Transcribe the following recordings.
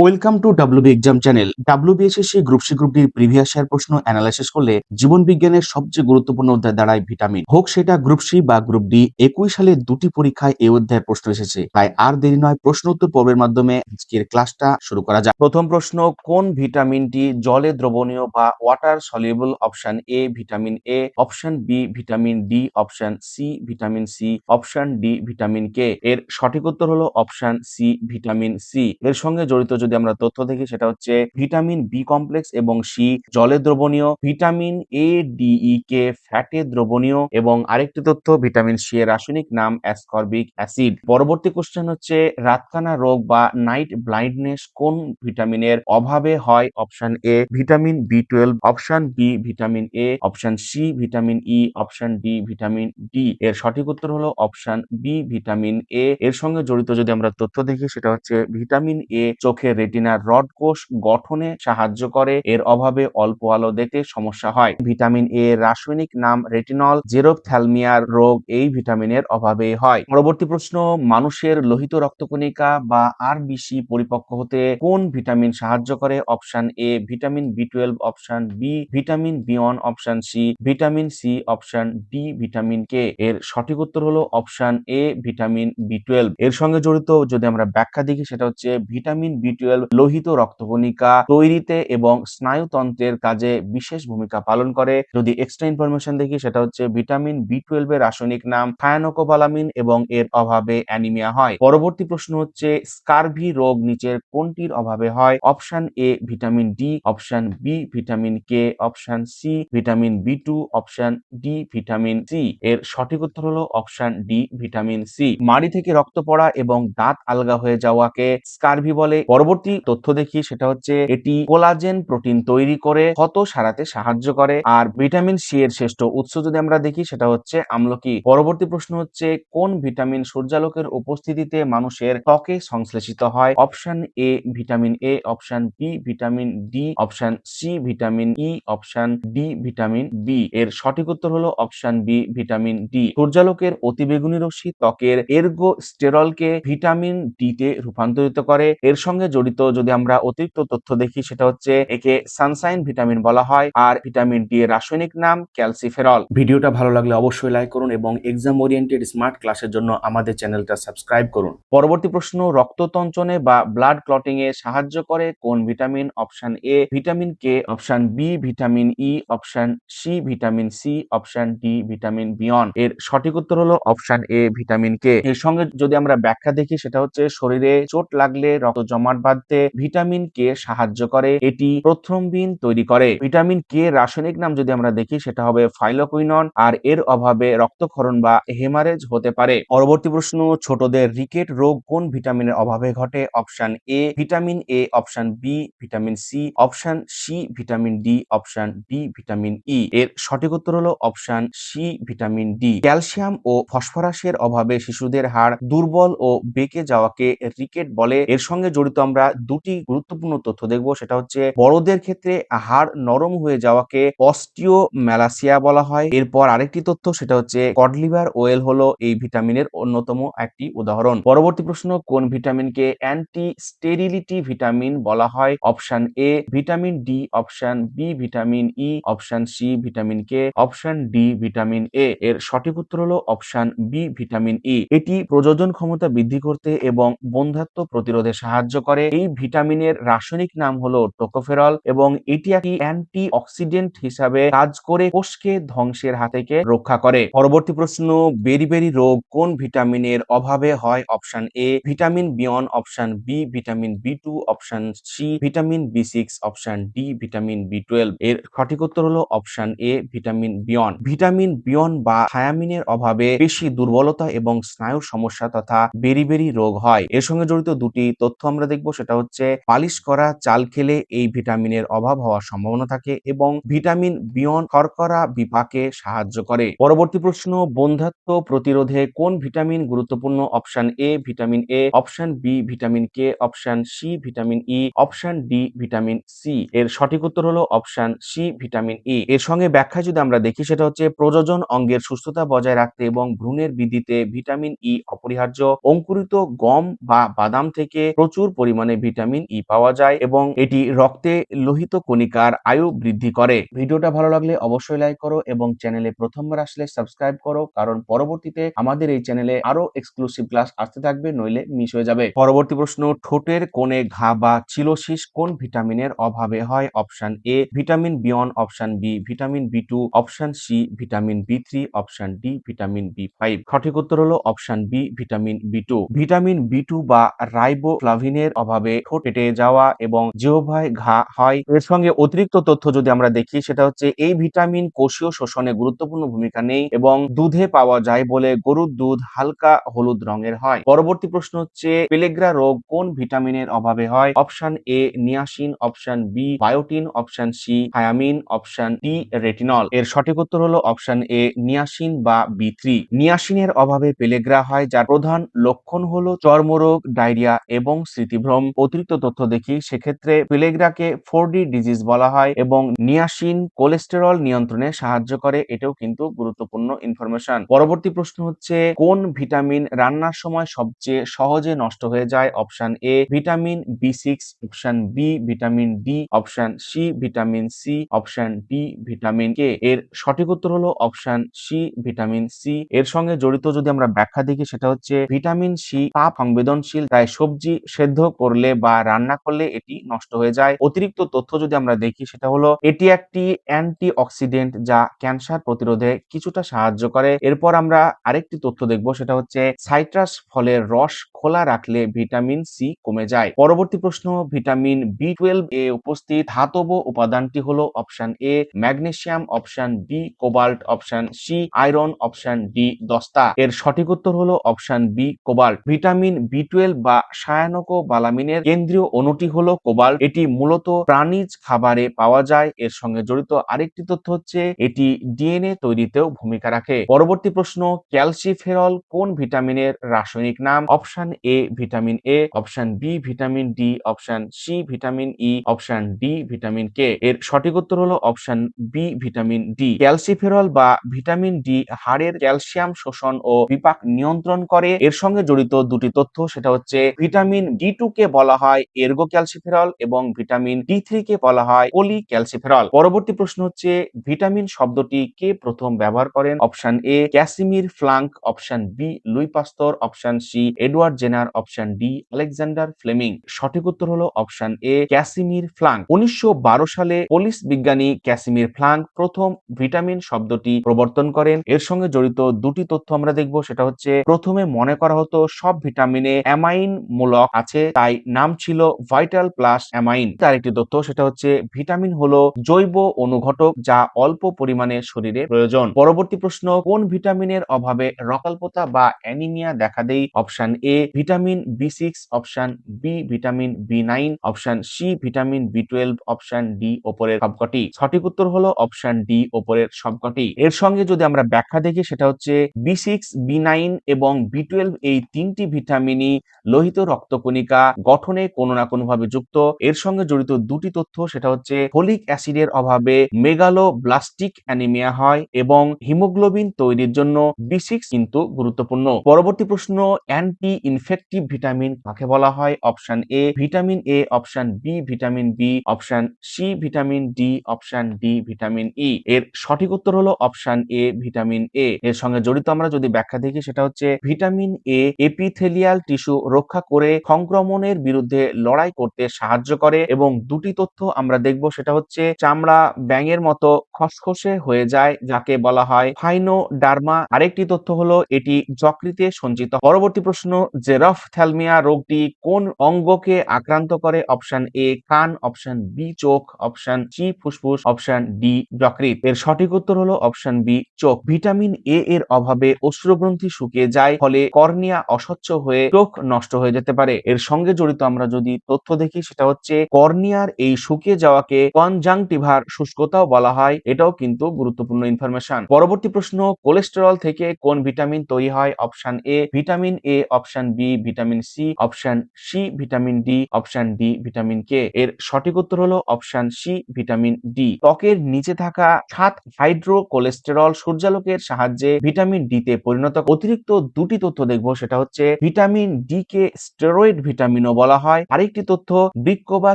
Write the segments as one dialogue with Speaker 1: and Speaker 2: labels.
Speaker 1: Welcome to WB exam channel. WBSSC group C group ডির previous year প্রশ্ন analysis করলে জীবন বিজ্ঞানের সবচেয়ে গুরুত্বপূর্ণ অধ্যায় দাঁড়ায় ভিটামিন। হোক সেটা গ্রুপ সি বা গ্রুপ ডি, 21 সালে দুটি পরীক্ষায় এই অধ্যায়ের প্রশ্ন এসেছে। তাই আর দেরি নয়, প্রশ্ন উত্তর পর্বের মাধ্যমে আজকের ক্লাসটা শুরু করা যাক। প্রথম প্রশ্ন, কোন ভিটামিনটি জলে দ্রবণীয় বা water soluble? Option A vitamin A, option B vitamin D, option C vitamin C, option D vitamin K. এর সঠিক উত্তর হলো অপশন সি ভিটামিন সি। এর সঙ্গে জড়িত যদি আমরা তথ্য দেখি সেটা হচ্ছে ভিটামিন বি কমপ্লেক্স এবং সি জলে দ্রবণীয়, ভিটামিন এ ডি ই কে ফ্যাটে দ্রবণীয় এবং আরেকটি তথ্য ভিটামিন সি এর রাসায়নিক নাম অ্যাসকর্বিক অ্যাসিড। পরবর্তী কোশ্চেন হচ্ছে রাতকানা রোগ বা নাইট ব্লাইন্ডনেস কোন ভিটামিনের অভাবে হয়? অপশন এ ভিটামিন বি12, option B vitamin A, option C vitamin E, option D vitamin D. এর সঠিক উত্তর হলো অপশন বি ভিটামিন এ। এর সঙ্গে জড়িত যদি আমরা তথ্য দেখি সেটা হচ্ছে ভিটামিন এ চোখের রেটিনার রড কোষ গঠনে সাহায্য করে, এর অভাবে অল্প আলো দেখতে সমস্যা হয়। ভিটামিন এ রাসায়নিক নাম রেটিনল। জেরোফথ্যালমিয়ার রোগ এই ভিটামিনের অভাবে হয়। পরবর্তী প্রশ্ন, মানুষের লোহিত রক্তকণিকা বা আরবিসি পরিপক্ক হতে কোন ভিটামিন সাহায্য করে? অপশন এ ভিটামিন বি12, option B vitamin B one, option C vitamin C, option D vitamin K. এর সঠিক উত্তর হলো অপশন এ ভিটামিন বি12। এর সঙ্গে জড়িত যদি আমরা ব্যাখ্যা দেখি সেটা হচ্ছে ভিটামিন বি12 লোহিত রক্তকণিকা তৈরিতে এবং স্নায়ুতন্ত্রের কাজে বিশেষ ভূমিকা পালন করে। যদি এক্সট্রা ইনফরমেশন দেখি সেটা হচ্ছে ভিটামিন বি12 এর রাসায়নিক নাম থায়ানোকোবালামিন এবং এর অভাবে অ্যানিমিয়া হয়। পরবর্তী প্রশ্ন হচ্ছে স্কারভি রোগ নিচের কোনটির অভাবে হয়? Option A vitamin D, option B vitamin K, option C vitamin B two, option D vitamin C. এর সঠিক উত্তর হলো অপশন ডি ভিটামিন সি। মাড়ি থেকে রক্ত পড়া এবং দাঁত আলগা হয়ে যাওয়াকে স্কারভি বলে। পরবর্তী তথ্য দেখি সেটা হচ্ছে এটি কোলাজেন প্রোটিন তৈরি করে ক্ষত সারাতে সাহায্য করে। আর ভিটামিন সি এর শ্রেষ্ঠ উৎস যদি আমরা দেখি সেটা হচ্ছে আমলকি। পরবর্তী প্রশ্ন হচ্ছে কোন ভিটামিন সূর্যালোকের উপস্থিতিতে মানুষের ত্বকে সংশ্লেষিত হয়? Option A vitamin A, option B vitamin D, option C vitamin E, option D vitamin B. এর সঠিক উত্তর হলো অপশন বি ভিটামিন ডি। সূর্যালোকের অতিবেগুনি রশ্মি ত্বকের এর্গোস্টেরলকে ভিটামিন ডি তে রূপান্তরিত করে। এর সঙ্গে জড়িত যদি আমরা অতিরিক্ত তথ্য দেখি সেটা হচ্ছে একে সানশাইন ভিটামিন বলা হয় আর ভিটামিন ডি এর রাসায়নিক নাম ক্যালসিফেরল। ভিডিওটা ভালো লাগলে অবশ্যই লাইক করুন এবং এক্সাম ওরিয়েন্টেড স্মার্ট ক্লাসের জন্য আমাদের চ্যানেলটা সাবস্ক্রাইব করুন। পরবর্তী প্রশ্ন, রক্ততঞ্চনে বা ব্লাড ক্লটিং এ সাহায্য করে কোন ভিটামিন? Option A vitamin K, option B vitamin E, option C vitamin C, option D vitamin B one. এর সঠিক উত্তর হলো অপশন এ ভিটামিন কে। এর সঙ্গে যদি আমরা ব্যাখ্যা দেখি সেটা হচ্ছে শরীরে চোট লাগলে রক্ত জমাট বাঁধতে ভিটামিন কে সাহায্য করে, এটি প্রথ্রম্বিন তৈরি করে। ভিটামিন কে রাসায়নিক নাম যদি আমরা দেখি সেটা হবে ফাইলোকুইনন আর এর অভাবে রক্তক্ষরণ বা হেমারেজ হতে পারে। পরবর্তী প্রশ্ন, ছোটদের রিকেট রোগ কোন ভিটামিনের অভাবে ঘটে? Option A vitamin A, option B vitamin C, option C vitamin D, option D vitamin E. এর সঠিক উত্তর হলো option C vitamin D. Calcium ও ফসফরাসের অভাবে শিশুদের হাড় দুর্বল ও বেঁকে যাওয়াকে রিকেট বলে। এর সঙ্গে জড়িত আমরা দুটি গুরুত্বপূর্ণ তথ্য দেখব সেটা হচ্ছে বড়দের ক্ষেত্রে হাড় নরম হয়ে যাওয়াকে অস্টিওম্যালাসিয়া বলা হয়। এরপর আরেকটি তথ্য সেটা হচ্ছে কড লিভার ওয়েল হলো এই ভিটামিনের অন্যতম একটি উদাহরণ। পরবর্তী প্রশ্ন, কোন ভিটামিনকে অ্যান্টি স্টেরিলিটি ভিটামিন বলা হয়? Option A vitamin D, option B vitamin E, option C vitamin K, option D vitamin A. এর সঠিক উত্তর হলো অপশন বি ভিটামিন ই। এটি প্রজনন ক্ষমতা বৃদ্ধি করতে এবং বন্ধ্যাত্ব প্রতিরোধে সাহায্য করে। এই ভিটামিনের রাসায়নিক নাম হলো টোকোফেরল এবং এটি একটি অ্যান্টি অক্সিডেন্ট হিসাবে কাজ করে কোষকে ধ্বংসের হাত থেকে রক্ষা করে। পরবর্তী প্রশ্ন, বেরিবেরি রোগ কোন ভিটামিনের অভাবে হয়? Option A vitamin B one, option B vitamin B two, option C vitamin বি6, অপশন ডি ভিটামিন বি12। এর সঠিক উত্তর হলো option A vitamin B one. Vitamin B one বা থায়ামিনের অভাবে পেশি দুর্বলতা এবং স্নায়ুর সমস্যা তথা বেরিবেরি রোগ হয়। এর সঙ্গে জড়িত দুটি তথ্য আমরা দেখব সেটা হচ্ছে পালিশ করা চাল খেলে এই ভিটামিনের অভাব হওয়ার সম্ভাবনা থাকে এবং ভিটামিন বি1 শর্করা বিপাকে সাহায্য করে। পরবর্তী প্রশ্ন, বন্ধ্যাত্ব প্রতিরোধে কোন ভিটামিন গুরুত্বপূর্ণ? Option A vitamin A, option B vitamin K, option C vitamin E, option D vitamin C. এর সঠিক উত্তর হলো অপশন সি ভিটামিন ই। এর সঙ্গে ব্যাখ্যা যদি আমরা দেখি সেটা হচ্ছে প্রজনন অঙ্গের সুস্থতা বজায় রাখতে এবং ভ্রূণের বৃদ্ধিতে ভিটামিন ই অপরিহার্য। অঙ্কুরিত গম বা বাদাম থেকে প্রচুর পরিমাণে পরিমাণে ভিটামিন ই পাওয়া যায় এবং এটি রক্তে লোহিত কণিকার আয়ু বৃদ্ধি করে। ভিডিওটা ভালো লাগলে অবশ্যই লাইক করো এবং চ্যানেলে প্রথমবার আসলে সাবস্ক্রাইব করো, কারণ পরবর্তীতে আমাদের এই চ্যানেলে আরো এক্সক্লুসিভ ক্লাস আসতে থাকবে, নইলে মিস হয়ে যাবে। পরবর্তী প্রশ্ন, ঠোঁটের কোণে ঘা বা চিলোসিস কোন ভিটামিনের অভাবে হয়? Option A vitamin B one, option B vitamin B two, option C vitamin বি3, অপশন ডি ভিটামিন বি5। সঠিক উত্তর হলো option B vitamin B two. Vitamin B two বা রাইবোফ্লাভিনের অভাবে ঠোঁট ফেটে যাওয়া এবং জিহ্বায় ঘা হয়। এর সঙ্গে অতিরিক্ত তথ্য যদি আমরা দেখি, সেটা হচ্ছে এই ভিটামিন কোষীয় শোষণে গুরুত্বপূর্ণ ভূমিকা নেই এবং দুধে পাওয়া যায় বলে গরুর দুধ হালকা হলুদ রঙের হয়। পরবর্তী প্রশ্ন হচ্ছে, পেলেগ্রা রোগ কোন ভিটামিনের অভাবে হয়? Option A niacin, option B biotin, option C thiamine, option D retinol. এর সঠিক উত্তর হলো অপশন এ নিয়াসিন বা বি3। নিয়াসিনের অভাবে পেলেগ্রা হয়, যার প্রধান লক্ষণ হলো চর্মরোগ, ডায়রিয়া এবং স্মৃতিভ্রম। অতিরিক্ত তথ্য দেখি, সেক্ষেত্রে পেলেগ্রাকে 4D ডিজিজ বলা হয় এবং নিয়াসিন কোলেস্টেরল নিয়ন্ত্রণে সাহায্য করে, এটাও কিন্তু গুরুত্বপূর্ণ ইনফরমেশন। পরবর্তী প্রশ্ন হচ্ছে, কোন ভিটামিন রান্নার সময় সবচেয়ে সহজে নষ্ট হয়ে যায়? অপশন এ ভিটামিন বি6, option B vitamin D, option C vitamin C, option D vitamin K. এর সঠিক উত্তর হলো অপশন সি ভিটামিন সি। এর সঙ্গে জড়িত যদি আমরা ব্যাখ্যা দেখি, সেটা হচ্ছে ভিটামিন সি তাপ সংবেদনশীল, তাই সবজি সেদ্ধ করলে বা রান্না করলে এটি নষ্ট হয়ে যায়। অতিরিক্ত তথ্য যদি আমরা দেখি, সেটা হলো এটি একটি অ্যান্টিঅক্সিডেন্ট যা ক্যান্সার প্রতিরোধে কিছুটা সাহায্য করে। এরপর আমরা আরেকটি তথ্য দেখব, সেটা হচ্ছে সাইট্রাস ফলের রস খোলা রাখলে ভিটামিন সি কমে যায়। পরবর্তী প্রশ্ন, ভিটামিন বি12 এ উপস্থিত ধাতব উপাদানটি হলো option A magnesium, option B cobalt, option C iron, option D দস্তা। এর সঠিক উত্তর হলো অপশন বি কোবাল্ট। ভিটামিন বি12 বা সায়ানোকোবালামিনের কেন্দ্রীয় অণুটি হলো কোবাল্ট। এটি মূলত প্রাণীজ খাবারে পাওয়া যায়। এর সঙ্গে জড়িত আরেকটি তথ্য হচ্ছে এটি ডিএনএ তৈরিতেও ভূমিকা রাখে। পরবর্তী প্রশ্ন, ক্যালসিফেরল কোন ভিটামিনের রাসায়নিক নাম? Option A vitamin A, option B vitamin D, option C vitamin E, option D vitamin K. এর সঠিক উত্তর হলো option B vitamin D. Calciferol বা ভিটামিন ডি হাড়ের ক্যালসিয়াম শোষণ ও বিপাক নিয়ন্ত্রণ করে। এর সঙ্গে জড়িত দুটি তথ্য, সেটা হচ্ছে ভিটামিন ডি2 কে বলা হয় এর্গো ক্যালসিফেরল এবং ভিটামিন ডি3 কে বলা হয় পলি ক্যালসিফেরল। পরবর্তী প্রশ্ন হচ্ছে, ভিটামিন শব্দটি কে প্রথম ব্যবহার করেন? Option A Casimir Funk, option B Louis Pasteur, option C Edward Jenner, option D Alexander Fleming. সঠিক উত্তর হলো অপশন এ ক্যাসিমির ফ্লাঙ্ক। 1912 সালে পোলিশ বিজ্ঞানী ক্যাসিমির ফ্লাঙ্ক প্রথম ভিটামিন শব্দটি প্রবর্তন করেন। এর সঙ্গে জড়িত দুটি তথ্য আমরা দেখব, সেটা হচ্ছে প্রথমে মনে করা হতো সব ভিটামিনে অ্যামাইন মূলক আছে, তাই নাম ছিল ভাইটাল প্লাস অ্যামাইন। তার একটি তথ্য, সেটা হচ্ছে ভিটামিন হলো জৈব অনুঘটক যা অল্প পরিমাণে শরীরে প্রয়োজন। পরবর্তী প্রশ্ন, কোন ভিটামিনের অভাবে রক্তাল্পতা বা অ্যানিমিয়া দেখা দেয়? অপশন এ ভিটামিন বি6, option B vitamin বি9, option C vitamin বি12, অপশন ডি ওপরের সবকটি। সঠিক উত্তর হলো অপশন ডি ওপরের সবকটি। এর সঙ্গে যদি আমরা ব্যাখ্যা দেখি, সেটা হচ্ছে বি6, বি9 এবং বি12 এই তিনটি ভিটামিনই লোহিত রক্তকণিকা গঠনে কোনো না কোনো ভাবে যুক্ত। এর সঙ্গে জড়িত দুটি তথ্য, সেটা হচ্ছে ফলিক অ্যাসিডের অভাবে মেগালোব্লাস্টিক অ্যানিমিয়া হয় এবং হিমোগ্লোবিন তৈরির জন্য বি6 কিন্তু গুরুত্বপূর্ণ। পরবর্তী প্রশ্ন, অ্যান্টি ইনফেক্টিভ ভিটামিন কাকে বলা হয়? Option A vitamin A, option B vitamin B, option C vitamin D, option D vitamin E. এর সঠিক উত্তর হলো অপশন এ ভিটামিন এ। এর সঙ্গে জড়িত আমরা যদি ব্যাখ্যা দেখি, সেটা হচ্ছে ভিটামিন এ এপিথেলিয়াল টিস্যু রক্ষা করে সংক্রমণের বিরুদ্ধে লড়াই করতে সাহায্য করে এবং দুটি তথ্য আমরা দেখব, সেটা হচ্ছে চামড়া ব্যাঙের মতো খসখসে হয়ে যায়, যাকে বলা হয় ফাইনোডার্মা। আরেকটি তথ্য হলো এটি যকৃতে সঞ্চিত। পরবর্তী প্রশ্ন, জেরফথ্যালমিয়া রোগটি কোন অঙ্গকে আক্রান্ত করে? অপশন এ কান, অপশন বি চোখ, অপশন সি ফুসফুস, অপশন ডি যকৃৎ। এর সঠিক উত্তর হলো অপশন বি চোখ। ভিটামিন এ এর অভাবে অশ্রুগ্রন্থি শুকিয়ে যায়, ফলে কর্নিয়া অস্বচ্ছ হয়ে চোখ নষ্ট হয়ে যেতে পারে। এর সঙ্গে জড়িত আমরা যদি তথ্য দেখি, সেটা হচ্ছে কর্নিয়ার এই শুকিয়ে যাওয়াকে কনজাংটিভার শুষ্কতাও বলা হয়, এটাও কিন্তু গুরুত্বপূর্ণ ইনফরমেশন। পরবর্তী প্রশ্ন, কোলেস্টেরল থেকে কোন ভিটামিন তৈরি হয়? Option A vitamin A, option B vitamin C, option C vitamin D, option D vitamin K. এর সঠিক উত্তর হলো অপশন সি ভিটামিন ডি। ত্বকের নিচে থাকা 7 হাইড্রো কোলেস্টেরল সূর্যালোকের সাহায্যে ভিটামিন ডি তে পরিণত। অতিরিক্ত দুটি তথ্য দেখব, সেটা হচ্ছে ভিটামিন ডি কে স্টেরয়েড ভিটামিনও বলা হয়? আরেকটি তথ্য, বৃক্ক বা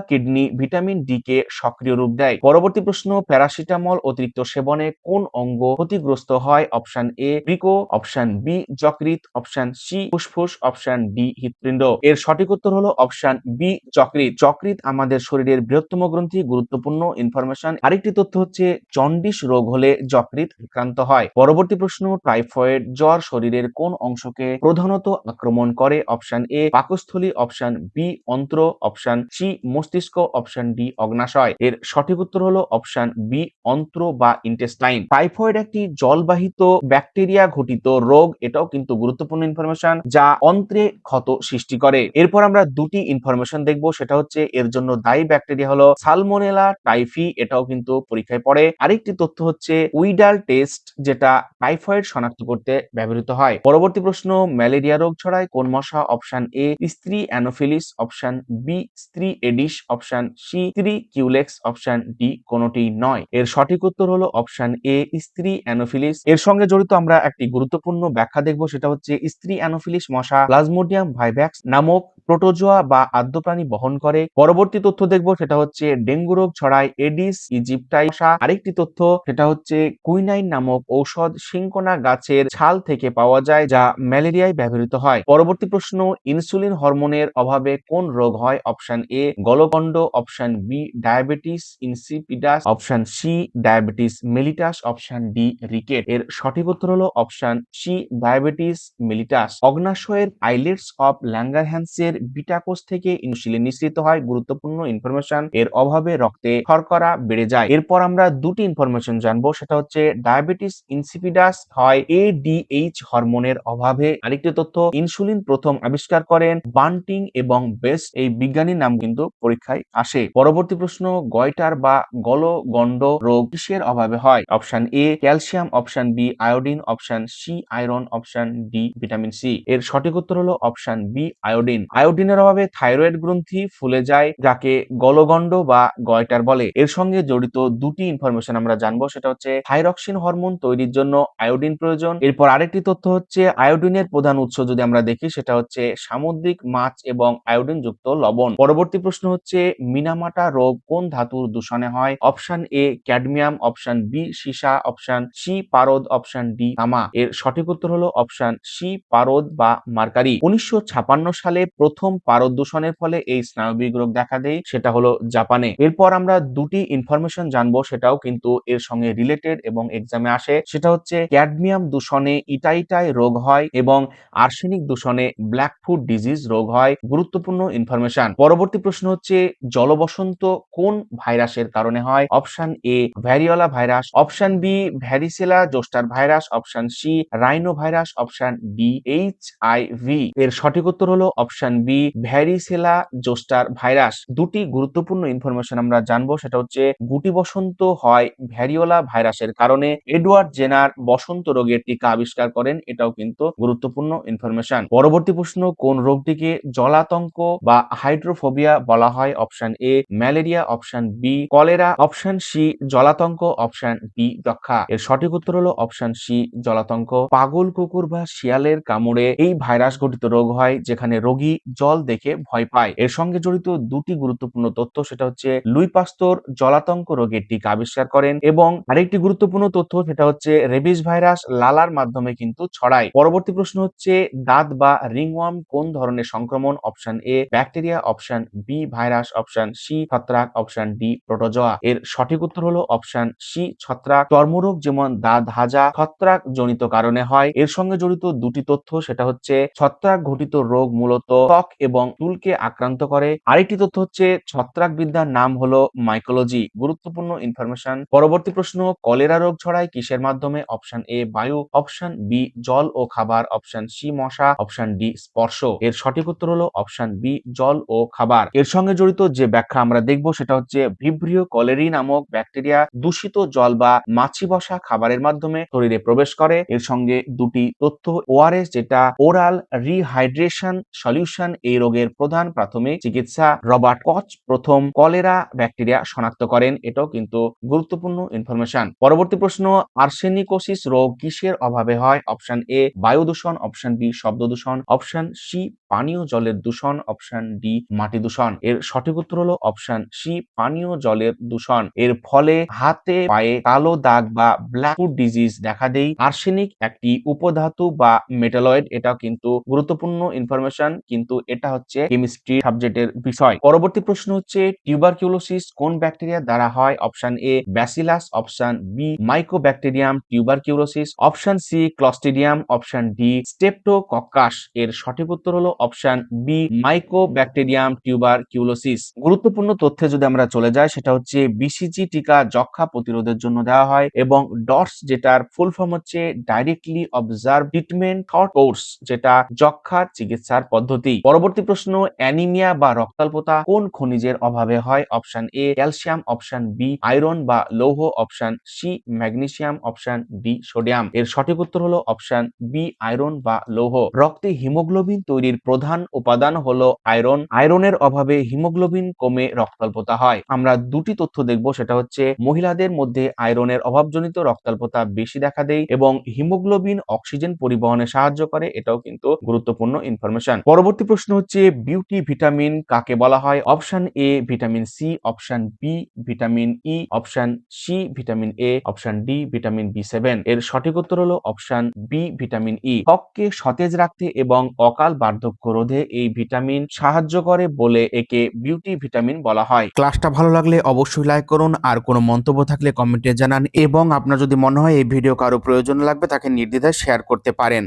Speaker 1: কিডনি ভিটামিন ডি কে সক্রিয় রূপ দেয়। পরবর্তী প্রশ্ন, প্যারাসিটামল অতিরিক্ত সেবনে কোন অঙ্গ ক্ষতিগ্রস্ত হয়? অপশন এ বৃক্ক, অপশন বি যকৃৎ, অপশন সি ফুসফুস, অপশন ডি হৃৎপিণ্ড। এর সঠিক উত্তর হলো অপশন বি যকৃৎ। যকৃৎ আমাদের শরীরের বৃহত্তম গ্রন্থি, গুরুত্বপূর্ণ ইনফরমেশন। আরেকটি তথ্য হচ্ছে জন্ডিস রোগ হলে যকৃৎ আক্রান্ত হয়। পরবর্তী প্রশ্ন, টাইফয়েড জ্বর শরীরের কোন অংশকে প্রধানত আক্রমণ করে? অপশন এ পাকস্থলী, অপশন বি অন্ত্র, অপশন সি মস্তিষ্ক, অপশন ডি অগ্নাশয়। এর সঠিক উত্তর হলো অপশন বি অন্ত্র বা ইন্টেস্টাইন। টাইফয়েড একটি জলবাহিত ব্যাকটেরিয়া ঘটিত রোগ, এটাও কিন্তু গুরুত্বপূর্ণ ইনফরমেশন, যা অন্ত্রে ক্ষত সৃষ্টি করে। এরপর আমরা দুটি ইনফরমেশন দেখব, সেটা হচ্ছে এর জন্য দায়ী ব্যাকটেরিয়া হলো সালমোনেলা টাইফি, এটাও কিন্তু পরীক্ষায় পড়ে। আরেকটি তথ্য হচ্ছে উইডাল টেস্ট, যেটা টাইফয়েড শনাক্ত করতে ব্যবহৃত হয়। পরবর্তী প্রশ্ন, ম্যালেরিয়া রোগ ছড়ায় কোন মশা? অপশন এ স্ত্রী অ্যানোফিলিস, অপশন বি স্ত্রী এডিস, অপশন সি স্ত্রী কিউলেক্স, অপশন ডি কোনটি নয়। এর সঠিক উত্তর হলো অপশন এ স্ত্রী অ্যানোফিলিস। এর সঙ্গে জড়িত আমরা একটি গুরুত্বপূর্ণ ব্যাখ্যা দেখব, সেটা হচ্ছে স্ত্রী অ্যানোফিলিস মশা প্লাজমোডিয়াম ভাইভ্যাক্স নামক প্রোটোজোয়া বা আদ্যপ্রাণী বহন করে। পরবর্তী তথ্য দেখব, সেটা হচ্ছে ডেঙ্গু রোগ ছড়ায় এডিস ইজিপ্টাই মশা। আরেকটি তথ্য, সেটা হচ্ছে কুইনাইন নামক ঔষধ সিনকোনা গাছের ছাল থেকে পাওয়া যায়, যা ম্যালেরিয়ায় ব্যবহৃত হয়। পরবর্তী প্রশ্ন, ইনসুলিন হরমোনের অভাবে কোন রোগ হয়? অপশন এ গলকণ্ড, option B diabetes insipidus, option C diabetes mellitus, option D rickets. এর সঠিক উত্তর হলো অপশন সি ডায়াবেটিস মেলিটাস। অগ্নাশয়ের আইলেটস অফ ল্যাঙ্গারহ্যান্সের বিটা কোষ থেকে ইনসুলিন নিঃসৃত হয়, গুরুত্বপূর্ণ ইনফরমেশন। এর অভাবে রক্তে শর্করা বেড়ে যায়। এরপর আমরা দুটি ইনফরমেশন জানবো, সেটা হচ্ছে ডায়াবেটিস ইনসিপিডাস হয় এডিএইচ হরমোনের অভাবে। আরেকটি তথ্য, ইনসুলিন প্রথম আবিষ্কার করেন বান্টিং এবং বেস্ট, এই বিজ্ঞানীর নাম কিন্তু পরীক্ষায় আসে। পরবর্তী প্রশ্ন, গয়টার বা গলগণ্ড রোগ কিসের অভাবে হয়? Option A calcium, option B iodine, option C iron, option D vitamin C. এর সঠিক উত্তর হলো অপশন বি আয়োডিন। আয়োডিনের অভাবে থাইরয়েড গ্রন্থি ফুলে যায়, যাকে গলগণ্ড বা গয়টার বলে। এর সঙ্গে জড়িত দুটি ইনফরমেশন আমরা জানবো, সেটা হচ্ছে থাইরক্সিন হরমোন তৈরির জন্য আয়োডিন প্রয়োজন। এরপর আরেকটি তথ্য হচ্ছে আয়োডিনের প্রধান উৎস যদি আমরা দেখি, সেটা হচ্ছে সামুদ্রিক মাছ এবং আয়োডিন যুক্ত লবণ। পরবর্তী প্রশ্ন হচ্ছে মিনামাটা রোগ কোন ধাতুর দূষণে হয়? Option A cadmium, option B সীসা, অপশন সি পারদ, অপশন ডি তামা। এর সঠিক উত্তর হলো অপশন সি পারদ বা মার্কারি। 1956 সালে প্রথম পারদ দূষণের ফলে এই স্নায়বিক রোগ দেখা দেয়, সেটা হলো জাপানে। এরপর আমরা দুটি ইনফরমেশন জানবো, সেটাও কিন্তু এর সঙ্গে রিলেটেড এবং এক্সামে আসে, সেটা হচ্ছে ক্যাডমিয়াম দূষণে ইটাইটাই রোগ হয় এবং আর্সেনিক দূষণে ব্ল্যাকফুট ডিজিজ রোগ হয়, গুরুত্বপূর্ণ ইনফরমেশন। পরবর্তী প্রশ্ন হচ্ছে জলবসন্ত কোন ভাইরাসের কারণে হয়? Option A variola virus, option B varicella zoster virus, option C rhino virus, option D HIV. এর সঠিক উত্তর হলো option B varicella zoster virus. দুটি গুরুত্বপূর্ণ ইনফরমেশন আমরা জানবো, সেটা হচ্ছে গুটি বসন্ত হয় ভ্যারিওলা ভাইরাসের কারণে। এডওয়ার্ড জেনার বসন্ত রোগের টিকা আবিষ্কার করেন, এটাও কিন্তু গুরুত্বপূর্ণ ইনফরমেশন। পরবর্তী প্রশ্ন, কোন রোগটিকে জলাতঙ্ক বা হাইড্রোফোবিয়া বলা হয়? Option A malaria, option B cholera, option C জলাতঙ্ক, অপশন ডি যক্ষা। এর সঠিক উত্তর হলো অপশন সি জলাতঙ্ক। পাগল কুকুর বা শিয়ালের কামড়ে এই ভাইরাস ঘটিত রোগ হয়, যেখানে রোগী জল দেখে ভয় পায়। এর সঙ্গে জড়িত দুটি গুরুত্বপূর্ণ তথ্য, সেটা হচ্ছে লুই পাস্তুর জলাতঙ্ক রোগের টিকা আবিষ্কার করেন এবং আরেকটি গুরুত্বপূর্ণ তথ্য, সেটা হচ্ছে রেবিস ভাইরাস লালার মাধ্যমে কিন্তু ছড়ায়। পরবর্তী প্রশ্ন হচ্ছে দাঁত বা রিংওয়ার্ম কোন ধরনের সংক্রমণ? Option A bacteria, option B virus, option C ছত্রাক, অপশন ডি প্রোটোজোয়া। এর সঠিক উত্তর হলো অপশন সি ছত্রাক। চর্মরোগ যেমন দাঁত হাজা ছত্রাক জনিত কারণে হয়। এর সঙ্গে জড়িত দুটি তথ্য, সেটা হচ্ছে ছত্রাক ঘটিত রোগ মূলত ত্বক এবং চুলকে আক্রান্ত করে। আরেকটি তথ্য হচ্ছে ছত্রাক বিদ্যার নাম হলো মাইকোলজি, গুরুত্বপূর্ণ ইনফরমেশন। পরবর্তী প্রশ্ন, কলেরা রোগ ছড়ায় কিসের মাধ্যমে? অপশন এ বায়ু, অপশন বি জল ও খাবার, অপশন সি মশা, অপশন ডি স্পর্শ। এর সঠিক উত্তর হলো অপশন বি জল ও খাবার। এর সঙ্গে জড়িত যে ব্যাখ্যা আমরা দেখব, সেটা হচ্ছে ভিব্রিও কলেরি নামক ব্যাকটেরিয়া দূষিত জল বা মাছি বসা খাবারের মাধ্যমে শরীরে প্রবেশ করে। এর সঙ্গে দুটি তথ্য, ওআরএস যেটা ওরাল রিহাইড্রেশন সলিউশন এই রোগের প্রধান প্রাথমিক চিকিৎসা। রবার্ট কচ প্রথম কলেরা ব্যাকটেরিয়া শনাক্ত করেন, এটাও কিন্তু গুরুত্বপূর্ণ ইনফরমেশন। পরবর্তী প্রশ্ন, আর্সেনিকোসিস রোগ কিসের অভাবে হয়? অপশন এ বায়ু দূষণ, অপশন বি শব্দ দূষণ, অপশন সি পানীয় জলের দূষণ, অপশন ডি মাটি দূষণ। এর সঠিক উত্তর হলো অপশন সি পানীয় জলের দূষণ। এর ফলে হাতে পায়ে কালো দাগ বা ব্ল্যাক ফুট ডিজিজ দেখা দেয়। আর্সেনিক একটি উপধাতু বা মেটালয়েড, এটাও কিন্তু গুরুত্বপূর্ণ ইনফরমেশন, কিন্তু এটা হচ্ছে কেমিস্ট্রি সাবজেক্টের বিষয়। পরবর্তী প্রশ্ন হচ্ছে টিউবারকিউলোসিস কোন ব্যাকটেরিয়া দ্বারা হয়? Option A bacillus, option B mycobacterium tuberculosis, option C clostridium, option D streptococcus. এর সঠিক উত্তর হলো অপশন বি মাইকোব্যাকটেরিয়াম টিউবারকিউলোসিস। গুরুত্বপূর্ণ তথ্যে যদি আমরা চলে যাই, সেটা হচ্ছে বিসিজি টিকা যক্ষ্মা প্রতিরোধের জন্য দেওয়া হয়, এবং ডটস যেটার ফুল ফর্ম হচ্ছে directly observe treatment thought course, যেটা যক্ষ্মার চিকিৎসার পদ্ধতি। পরবর্তী প্রশ্ন অ্যানিমিয়া বা রক্তাল্পতা কোন খনিজের অভাবে হয়? Option A calcium, option B iron বা লৌহ, option C magnesium, option D sodium. এর সঠিক উত্তর হলো অপশন বি আয়রন বা লৌহ। রক্তে হিমোগ্লোবিন তৈরির প্রধান উপাদান হলো আয়রন। আয়রনের অভাবে হিমোগ্লোবিন কমে রক্তাল্পতা হয়। আমরা দুটি তথ্য দেখব, সেটা হচ্ছে মহিলাদের মধ্যে আয়রনের অভাবজনিত রক্তাল্পতা বেশি দেখা দেয় এবং হিমোগ্লোবিন অক্সিজেন পরিবহনে সাহায্য করে, এটাও কিন্তু গুরুত্বপূর্ণ ইনফরমেশন। পরবর্তী প্রশ্ন হচ্ছে বিউটি ভিটামিন কাকে বলা হয়? Option A vitamin C, option B vitamin E, option C vitamin A, option D vitamin বি7। এর সঠিক উত্তর হলো অপশন বি ভিটামিন ই। ত্বককে সতেজ রাখতে এবং অকাল বার্ধক্য রোধে এই ভিটামিন সাহায্য করে বলে একে বিউটি ভিটামিন বলা হয়। ক্লাসটা ভালো লাগলে অবশ্যই লাইক করুন, আর কোনো মন্তব্য থাকলে কমেন্টে জানান, এবং আপনার যদি মনে হয় এই ভিডিও কারো প্রয়োজন লাগবে তাকে নির্দ্বিধায় শেয়ার করতে পারেন।